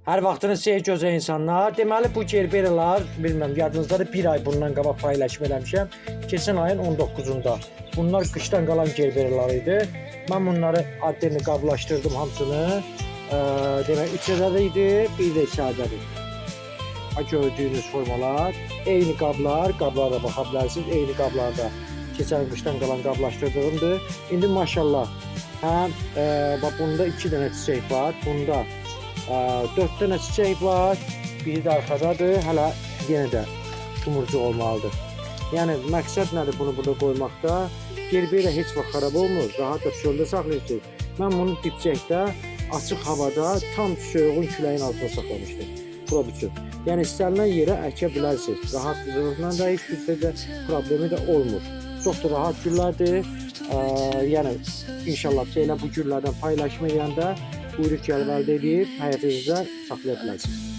Hər vaxtınız xeyir gözəl insanlar. Deməli bu gerberalar, bilmirəm yadınızdadır, bir ay bundan qabaq paylaşım eləmişəm. Keçən ayın 19-unda. Bunlar qışdan qalan gerberalar idi. Mən bunları adını qablaşdırdım hamısını. Demək 3 ədəd idi, bir də 2 ədəd idi. Gördüyünüz formalar, eyni qablar, qablara baxa bilərsiniz. Eyni qablarda keçən qışdan qalan qablaşdırdığımdır. İndi maşallah, həm bunda 2 dənə çiçək var, bunda 4 dənə çiçək var, biri də arxadadır, hələ yenə də tumurcuq olmalıdır. Yəni məqsəd nədir bunu burada qoymaqda? Gerbera heç vaxt xarab olmur, rahat da çöldə saxlayırsınız. Mən bunu dipçəkdə, açıq havada, tam soyuğun küləyin altında saxlamışdım. Produksiyon. Yəni istənilən yerə əkə bilərsiniz. Rahatlığından da heç bir problemi də olmur. Çox da rahat güllərdir. Yəni inşallah bu güllərdən paylaşma eləyəndə buyruq gəlib əldə edib həyatınızda saxlaya bilərsiniz.